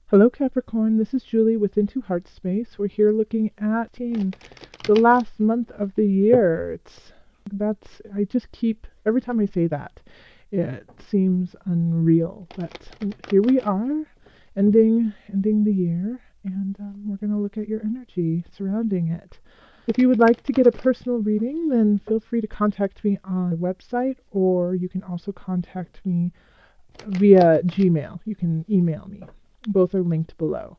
Hello Capricorn, this is Julie with Into Heart Space. We're here looking at the last month of the year. I just keep, every time I say that, it seems unreal. But here we are, ending the year, and we're going to look at your energy surrounding it. If you would like to get a personal reading, then feel free to contact me on the website, or you can also contact me via Gmail. You can email me. Both are linked below.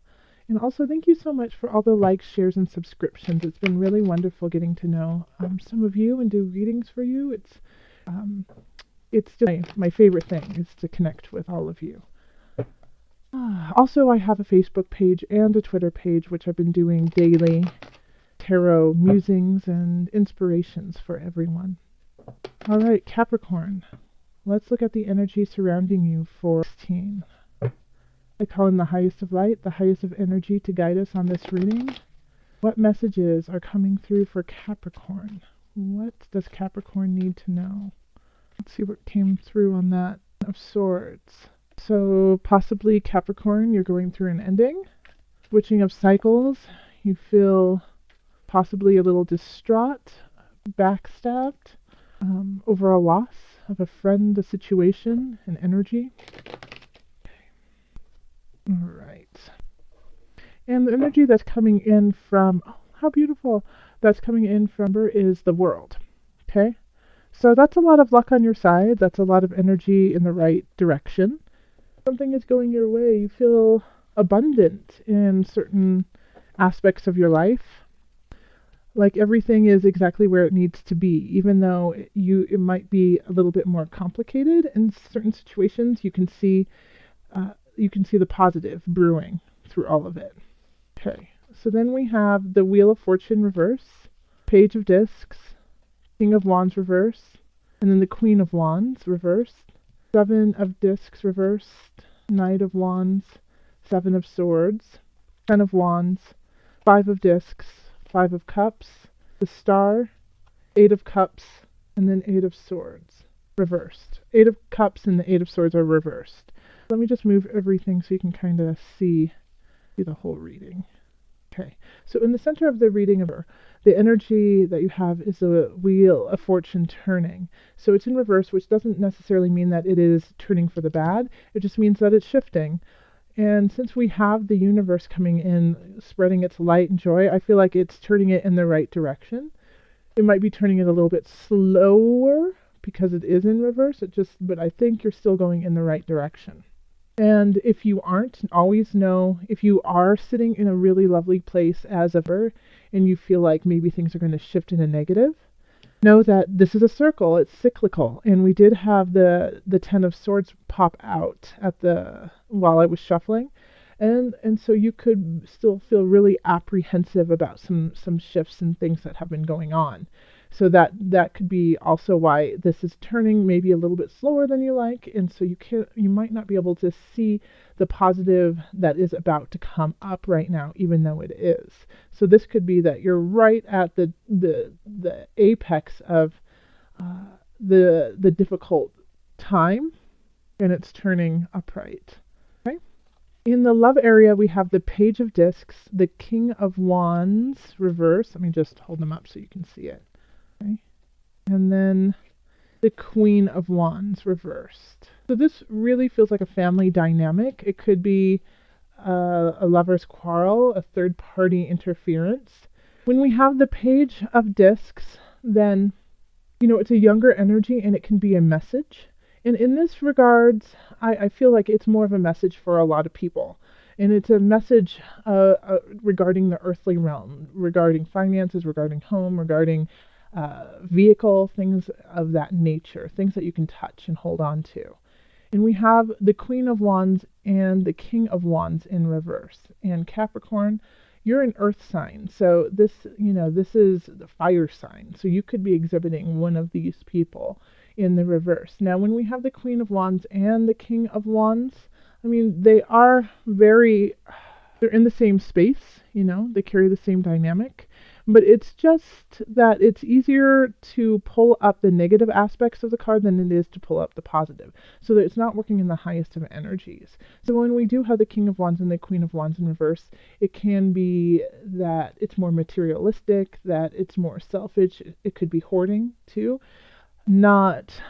And also, thank you so much for all the likes, shares, and subscriptions. It's been really wonderful getting to know some of you and do readings for you. It's just my favorite thing is to connect with all of you. Also, I have a Facebook page and a Twitter page, which I've been doing daily tarot musings and inspirations for everyone. All right, Capricorn, let's look at the energy surrounding you for 16. I call in the highest of light, the highest of energy to guide us on this reading. What messages are coming through for Capricorn? What does Capricorn need to know? Let's see what came through on that of Swords. So possibly Capricorn, you're going through an ending, switching of cycles. You feel possibly a little distraught, backstabbed over a loss of a friend, a situation, an energy. All right. And the energy that's coming in from, oh, how beautiful, that's coming in from her is the World. Okay? So that's a lot of luck on your side. That's a lot of energy in the right direction. Something is going your way. You feel abundant in certain aspects of your life. Like everything is exactly where it needs to be, even though it might be a little bit more complicated in certain situations. You can see the positive brewing through all of it. Okay, so then we have the Wheel of Fortune reverse, Page of Discs, King of Wands reverse, and then the Queen of Wands reversed, Seven of Discs reversed, Knight of Wands, Seven of Swords, Ten of Wands, Five of Discs, Five of Cups, the Star, Eight of Cups, and then Eight of Swords reversed. Eight of Cups and the Eight of Swords are reversed. Let me just move everything so you can kind of see the whole reading. Okay, so in the center of the reading, the energy that you have is the Wheel of Fortune turning. So it's in reverse, which doesn't necessarily mean that it is turning for the bad. It just means that it's shifting. And since we have the universe coming in, spreading its light and joy, I feel like it's turning it in the right direction. It might be turning it a little bit slower because it is in reverse. But I think you're still going in the right direction. And if you aren't, always know if you are sitting in a really lovely place as ever and you feel like maybe things are going to shift in a negative, know that this is a circle, it's cyclical. And we did have the Ten of Swords pop out while I was shuffling. And so you could still feel really apprehensive about some shifts and things that have been going on. So that could be also why this is turning maybe a little bit slower than you like, and so you might not be able to see the positive that is about to come up right now, even though it is. So this could be that you're right at the apex of the difficult time, and it's turning upright. Okay. In the love area, we have the Page of Discs, the King of Wands reverse. Let me just hold them up so you can see it. Okay. And then the Queen of Wands reversed. So this really feels like a family dynamic. It could be a lover's quarrel, a third-party interference. When we have the Page of Discs, then, it's a younger energy and it can be a message. And in this regards, I feel like it's more of a message for a lot of people. And it's a message regarding the earthly realm, regarding finances, regarding home, regarding vehicle, things of that nature, things that you can touch and hold on to. And we have the Queen of Wands and the King of Wands in reverse. And Capricorn, you're an earth sign. So this is the fire sign. So you could be exhibiting one of these people in the reverse. Now, when we have the Queen of Wands and the King of Wands, they're in the same space, they carry the same dynamic. But it's just that it's easier to pull up the negative aspects of the card than it is to pull up the positive, so that it's not working in the highest of energies. So when we do have the King of Wands and the Queen of Wands in reverse, it can be that it's more materialistic, that it's more selfish. It could be hoarding too, not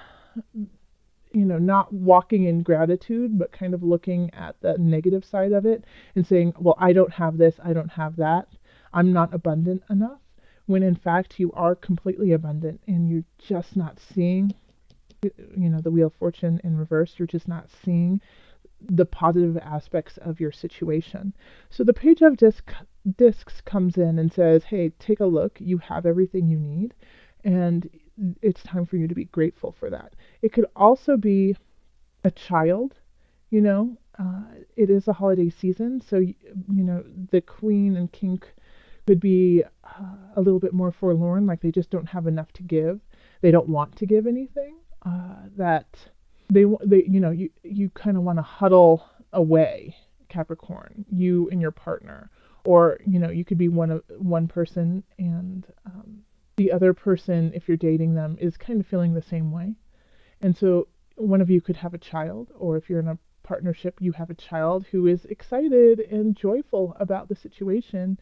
not walking in gratitude, but kind of looking at the negative side of it and saying, well, I don't have this, I don't have that, I'm not abundant enough, when in fact you are completely abundant and you're just not seeing, the Wheel of Fortune in reverse, you're just not seeing the positive aspects of your situation. So the Page of Discs comes in and says, hey, take a look, you have everything you need, and it's time for you to be grateful for that. It could also be a child, it is a holiday season, so, the Queen and King could be a little bit more forlorn, like they just don't have enough to give. They don't want to give anything. That you kind of want to huddle away, Capricorn, you and your partner, or you could be one person and the other person, if you're dating them, is kind of feeling the same way, and so one of you could have a child, or if you're in a partnership, you have a child who is excited and joyful about the situation,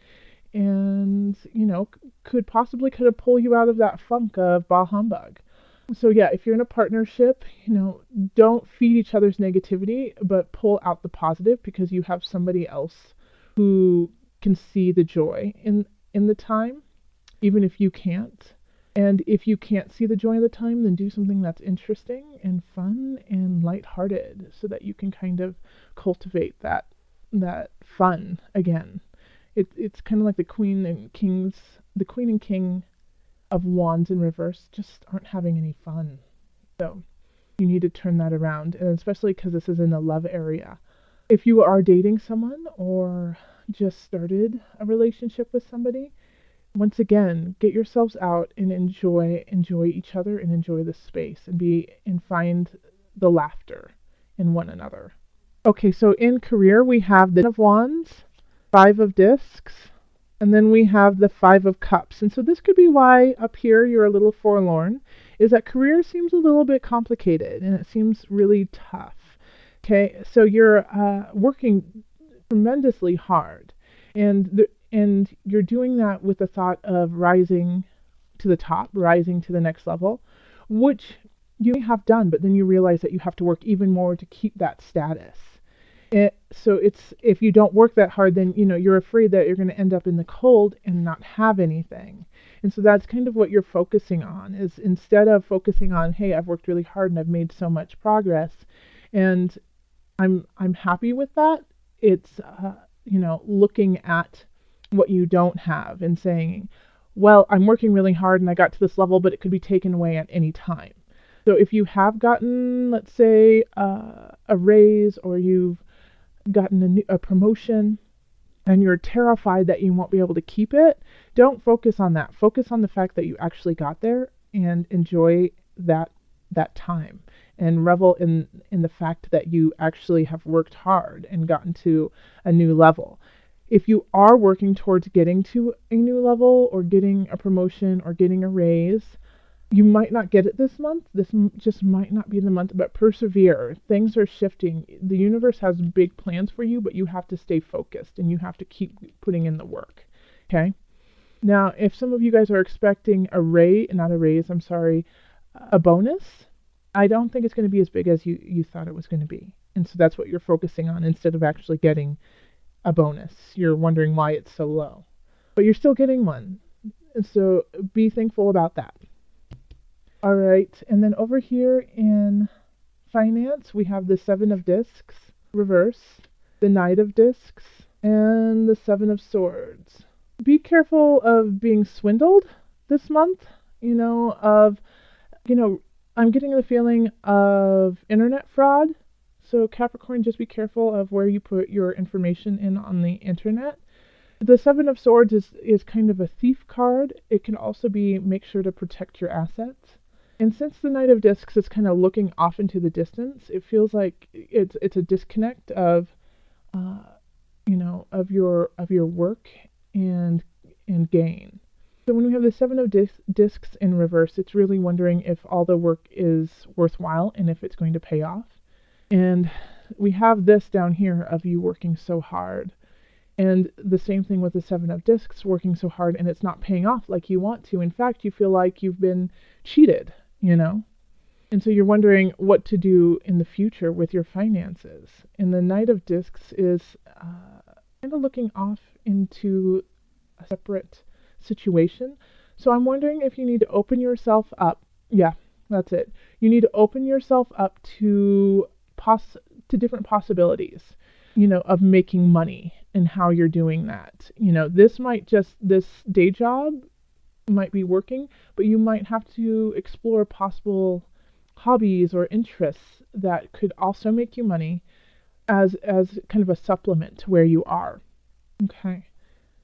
and could possibly kind of pull you out of that funk of bah humbug. So yeah, if you're in a partnership, don't feed each other's negativity, but pull out the positive, because you have somebody else who can see the joy in the time, even if you can't. And if you can't see the joy of the time, then do something that's interesting and fun and lighthearted, so that you can kind of cultivate that fun again. It's kind of like the Queen and King of Wands in reverse just aren't having any fun. So you need to turn that around, and especially because this is in the love area. If you are dating someone or just started a relationship with somebody, once again, get yourselves out and enjoy each other and enjoy the space and find the laughter in one another. Okay, so in career we have the Ten of Wands, Five of Discs, and then we have the Five of Cups. And so this could be why up here you're a little forlorn, is that career seems a little bit complicated and it seems really tough. Okay, so you're working tremendously hard, and you're doing that with the thought of rising to the top, rising to the next level, which you may have done, but then you realize that you have to work even more to keep that status. So if you don't work that hard, then you're afraid that you're going to end up in the cold and not have anything. And so that's kind of what you're focusing on, is instead of focusing on, hey, I've worked really hard and I've made so much progress, and I'm happy with that. It's looking at what you don't have and saying, well, I'm working really hard and I got to this level, but it could be taken away at any time. So if you have gotten, let's say, a raise, or you've gotten a promotion and you're terrified that you won't be able to keep it, don't focus on that. Focus on the fact that you actually got there and enjoy that time, and revel in the fact that you actually have worked hard and gotten to a new level. If you are working towards getting to a new level, or getting a promotion, or getting a raise, you might not get it this month. This just might not be the month, but persevere. Things are shifting. The universe has big plans for you, but you have to stay focused and you have to keep putting in the work. Okay? Now, if some of you guys are expecting a bonus, I don't think it's going to be as big as you thought it was going to be. And so that's what you're focusing on instead of actually getting a bonus. You're wondering why it's so low, but you're still getting one. And so be thankful about that. All right, and then over here in finance, we have the Seven of Discs, reverse, the Knight of Discs, and the Seven of Swords. Be careful of being swindled this month, I'm getting the feeling of internet fraud. So Capricorn, just be careful of where you put your information in on the internet. The Seven of Swords is kind of a thief card. It can also be make sure to protect your assets. And since the Knight of Discs is kind of looking off into the distance, it feels like it's a disconnect of your work and gain. So when we have the Seven of Discs in reverse, it's really wondering if all the work is worthwhile and if it's going to pay off. And we have this down here of you working so hard. And the same thing with the Seven of Discs, working so hard and it's not paying off like you want to. In fact, you feel like you've been cheated, you know? And so you're wondering what to do in the future with your finances. And the Knight of Discs is kind of looking off into a separate situation. So I'm wondering if you need to open yourself up. Yeah, that's it. You need to open yourself up to different possibilities, of making money and how you're doing that. This day job might be working, but you might have to explore possible hobbies or interests that could also make you money as kind of a supplement to where you are. Okay.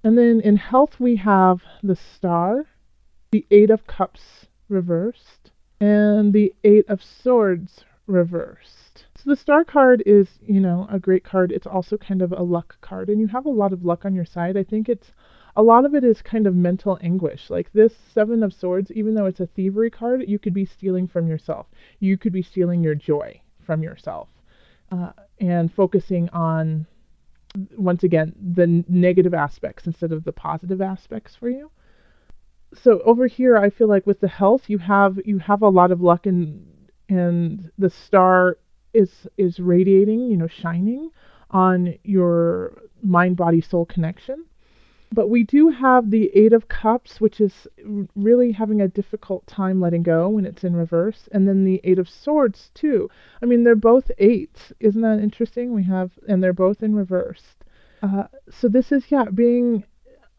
And then in health we have the Star, the Eight of Cups reversed, and the Eight of Swords reversed. So the Star card is, a great card. It's also kind of a luck card, and you have a lot of luck on your side. I think a lot of it is kind of mental anguish. Like this Seven of Swords, even though it's a thievery card, you could be stealing from yourself. You could be stealing your joy from yourself, and focusing on, once again, the negative aspects instead of the positive aspects for you. So over here, I feel like with the health, you have a lot of luck, and the Star is radiating, shining on your mind, body, soul connection. But we do have the Eight of Cups, which is really having a difficult time letting go when it's in reverse, and then the Eight of Swords too. I mean, they're both eights. Isn't that interesting? And they're both in reverse. So this is, being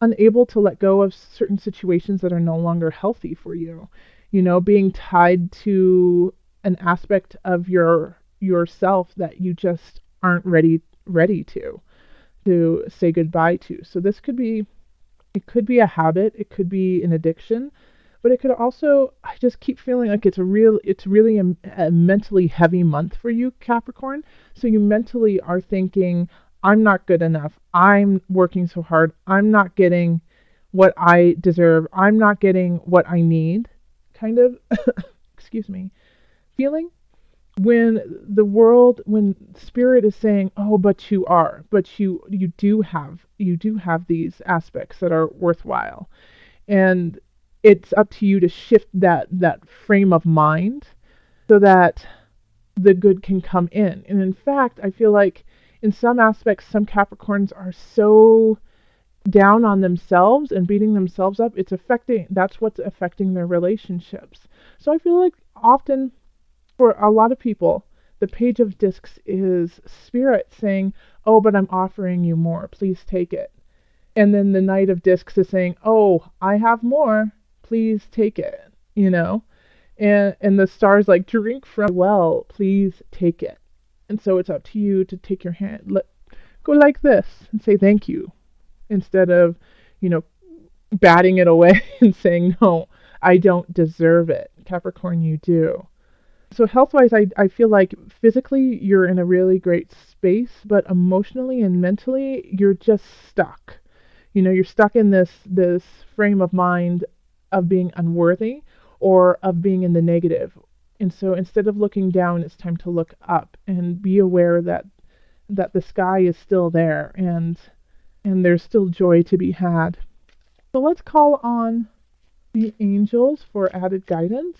unable to let go of certain situations that are no longer healthy for you. Being tied to an aspect of yourself that you just aren't ready to say goodbye to. So it could be a habit, it could be an addiction, but it could also, I just keep feeling like it's really a mentally heavy month for you, Capricorn. So you mentally are thinking, I'm not good enough. I'm working so hard. I'm not getting what I deserve. I'm not getting what I need. Kind of, excuse me, feeling when spirit is saying, oh, but you do have these aspects that are worthwhile, and it's up to you to shift that frame of mind so that the good can come in. And in fact, I feel like in some aspects, some Capricorns are so down on themselves and beating themselves up. That's what's affecting their relationships. So I feel like often, for a lot of people, the Page of Discs is spirit saying, oh, but I'm offering you more. Please take it. And then the Knight of Discs is saying, oh, I have more. Please take it. And the Star's like, drink from well. Please take it. And so it's up to you to take your hand, go like this and say thank you, instead of, batting it away and saying, no, I don't deserve it. Capricorn, you do. So health-wise, I feel like physically you're in a really great space, but emotionally and mentally you're just stuck. You're stuck in this frame of mind of being unworthy or of being in the negative. And so instead of looking down, it's time to look up and be aware that the sky is still there and there's still joy to be had. So let's call on the angels for added guidance.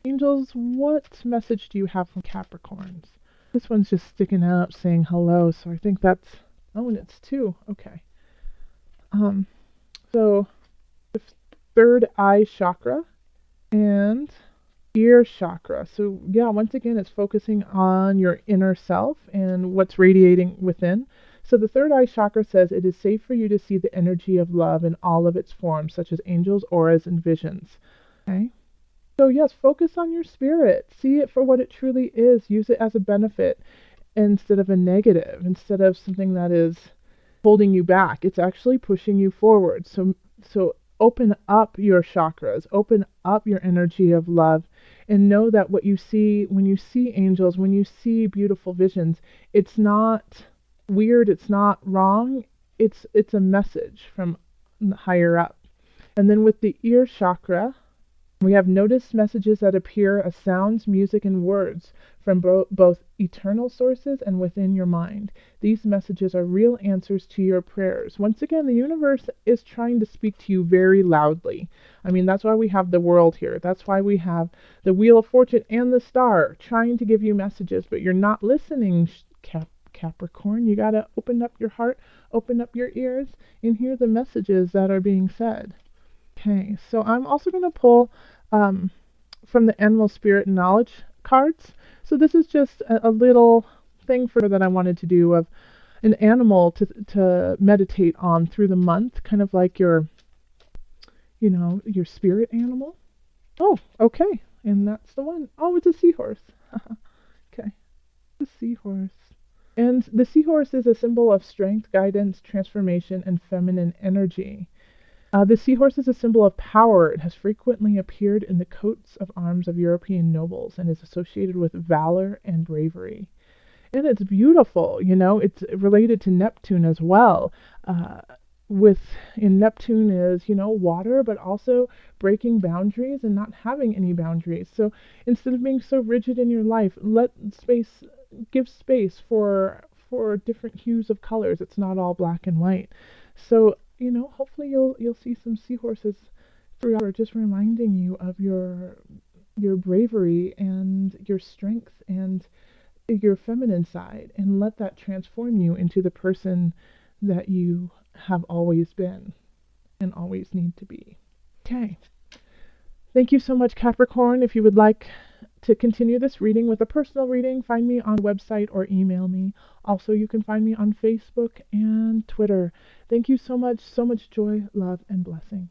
Angels, what message do you have from Capricorns? This one's just sticking out saying hello, so I think that's, oh, and it's two. Okay. So the third eye chakra and ear chakra. So once again, it's focusing on your inner self and what's radiating within. So the third eye chakra says it is safe for you to see the energy of love in all of its forms, such as angels, auras, and visions. Okay. So yes, focus on your spirit. See it for what it truly is. Use it as a benefit instead of a negative, instead of something that is holding you back. It's actually pushing you forward. So open up your chakras, open up your energy of love, and know that what you see, when you see angels, when you see beautiful visions, it's not weird, it's not wrong. It's a message from higher up. And then with the ear chakra, we have noticed messages that appear as sounds, music, and words from both eternal sources and within your mind. These messages are real answers to your prayers. Once again, the universe is trying to speak to you very loudly. I mean, that's why we have the world here. That's why we have the Wheel of Fortune and the star trying to give you messages, but you're not listening, Capricorn. You got to open up your heart, open up your ears, and hear the messages that are being said. Okay, so I'm also going to pull um, from the Animal Spirit Knowledge cards. So this is just a little thing for that I wanted to do of an animal to meditate on through the month, kind of like your, your spirit animal. Oh, okay, and that's the one. Oh, it's a seahorse. Okay, the seahorse. And the seahorse is a symbol of strength, guidance, transformation, and feminine energy. The seahorse is a symbol of power. It has frequently appeared in the coats of arms of European nobles and is associated with valor and bravery. And it's beautiful, it's related to Neptune as well. With in Neptune is, water, but also breaking boundaries and not having any boundaries. So instead of being so rigid in your life, give space for different hues of colors. It's not all black and white. So hopefully you'll see some seahorses throughout, just reminding you of your bravery and your strength and your feminine side, and let that transform you into the person that you have always been and always need to be. Okay. Thank you so much, Capricorn. If you would like to continue this reading with a personal reading, find me on the website or email me. Also, you can find me on Facebook and Twitter. Thank you so much joy, love, and blessing.